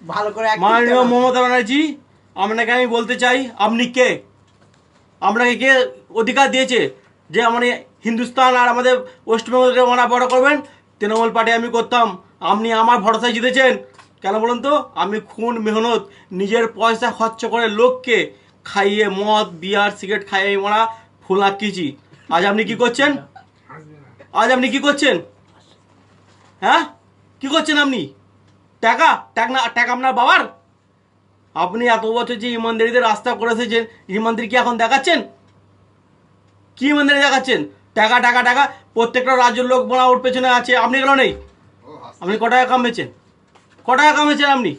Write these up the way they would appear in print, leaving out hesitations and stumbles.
ভালো করে মাননীয় মমতা ব্যানার্জি, আপনাকে আমি বলতে চাই, আপনি কে? আপনাকে কে অধিকার দিয়েছে যে মানে হিন্দুস্তান আর আমাদের ওয়েস্ট বেঙ্গলকে মানা বড় করবেন? তৃণমূল পার্টি আমি করতাম, আপনি আমার ভরসায় জিতেছেন। কেন বলুন তো? আমি খুন মেহনত নিজের পয়সা খরচ করে লোককে খাইয়ে মদ বিয়ার সিগারেট খাইয়ে মারা ফুল আঁকিয়েছি। আজ আপনি কি করছেন? আজ আপনি কি করছেন? হ্যাঁ, কি করছেন আপনি? টাকা টাকা না, টাকা আপনার বাবার। আপনি এত বছর যে ইমানদারিতে রাস্তা করে এসেছেন, ইমানদারি কি এখন দেখাচ্ছেন? কি ইমানদারি দেখাচ্ছেন? টাকা টাকা টাকা, প্রত্যেকটা রাজ্যের লোক বোনা ওর পেছনে আছে, আপনি কেন নেই? আপনি ক টাকা কামিয়েছেন? ক টাকা কামিয়েছেন আপনি?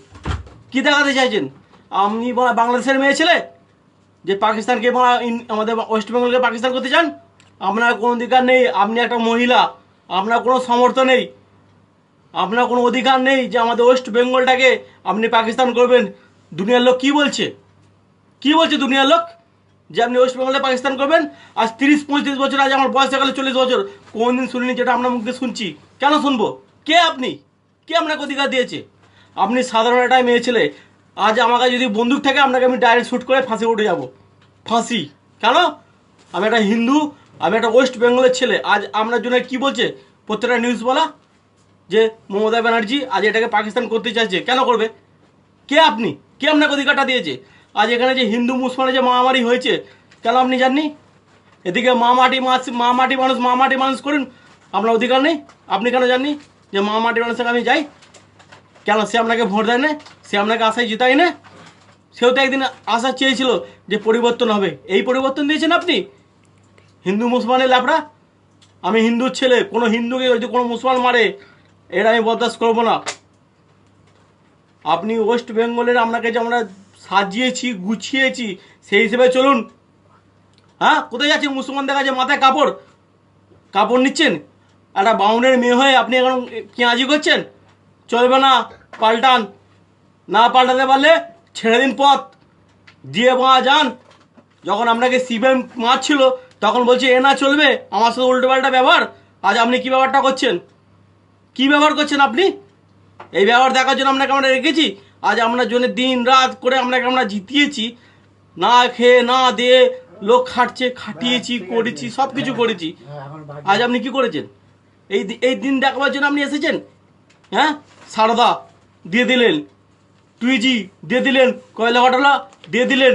কি দেখাতে চাইছেন? আপনি বাংলাদেশের মেয়ে ছেলে যে পাকিস্তানকে আমাদের ওয়েস্ট বেঙ্গলকে পাকিস্তান করতে চান? আপনার কোনো অধিকার নেই। আপনি একটা মহিলা, আপনার কোনো সামর্থ্য নেই, আপনার কোনো অধিকার নেই যে আমাদের ওয়েস্ট বেঙ্গলটাকে আপনি পাকিস্তান করবেন। দুনিয়ার লোক কি বলছে? কি বলছে দুনিয়ার লোক যে আপনি ওয়েস্ট বেঙ্গলে পাকিস্তান করবেন? আজ 30-35 বছর, আজ আমার বয়স হয়ে গেল 40 বছর, কোনদিন শুনিনি যেটা আপনার মুখে শুনছি। কেন শুনবো? কে আপনি? কে আপনাকে অধিকার দিয়েছে? আপনি সাধারণ একটা মেয়ে ছেলে। আজ আমাকে যদি বন্দুক থাকে, আপনাকে আমি ডাইরেক্ট শ্যুট করে ফাঁসি উঠে যাব। ফাঁসি কেন? আমি একটা হিন্দু, আমি একটা ওয়েস্ট বেঙ্গলের ছেলে। আজ আপনার জন্য কি বলছে প্রত্যেকটা নিউজ বলা যে মমতা ব্যানার্জি আজ এটাকে পাকিস্তান করতে চাইছে। কেন করবে? কে আপনি? কে আপনাকে অধিকারটা দিয়েছে? আজ এখানে যে হিন্দু মুসলমানের যে মারামারি হয়েছে, কেন আপনি জাননি? এদিকে মা মাটি মানুষ করুন, আপনার অধিকার নেই? আপনি কেন জাননি যে মা মাটি মানুষকে আমি যাই? কেন সে আপনাকে ভোট দেয় না? সে আপনাকে আশায় জিতাই না? সেও তো একদিন আশা চেয়েছিল যে পরিবর্তন হবে। এই পরিবর্তন দিয়েছেন আপনি? হিন্দু মুসলমানের ল্যাপড়া। আমি হিন্দুর ছেলে, কোনো হিন্দুকে যদি কোনো মুসলমান মারে, এটা আমি বরদাস্ত করবো না। আপনি ওয়েস্ট বেঙ্গলের, আপনাকে যে আমরা সাজিয়েছি গুছিয়েছি, সেই হিসেবে চলুন। হ্যাঁ, কোথায় যাচ্ছেন? মুসলমানদের কাছে মাথায় কাপড় কাপড় নিচ্ছেন? একটা বাউনের মেয়ে হয়ে আপনি এখন পেঁয়াজি করছেন? চলবে না, পাল্টান। না পাল্টাতে পারলে ছেড়ে দিন পথ, দিয়ে যান। যখন আপনাকে সিবিএম মারছিল তখন বলছে এ না চলবে, আমার সাথে উল্টো পাল্টা ব্যবহার। আজ আপনি কি ব্যবহারটা করছেন? কি ব্যবহার করছেন আপনি? এই ব্যবহার দেখার জন্য আপনাকে আমরা রেখেছি। আজ আপনার জন্য দিন রাত করে আপনাকে আমরা জিতিয়েছি, না খেয়ে না দিয়ে লোক খাটছে, খাটিয়েছি, করেছি, সব কিছু করেছি। আজ আপনি কি করেছেন? এই দিন দেখাবার জন্য আপনি এসেছেন? হ্যাঁ, সারদা দিয়ে দিলেন, টুইজি দিয়ে দিলেন, কয়লা ঘটলা দিয়ে দিলেন,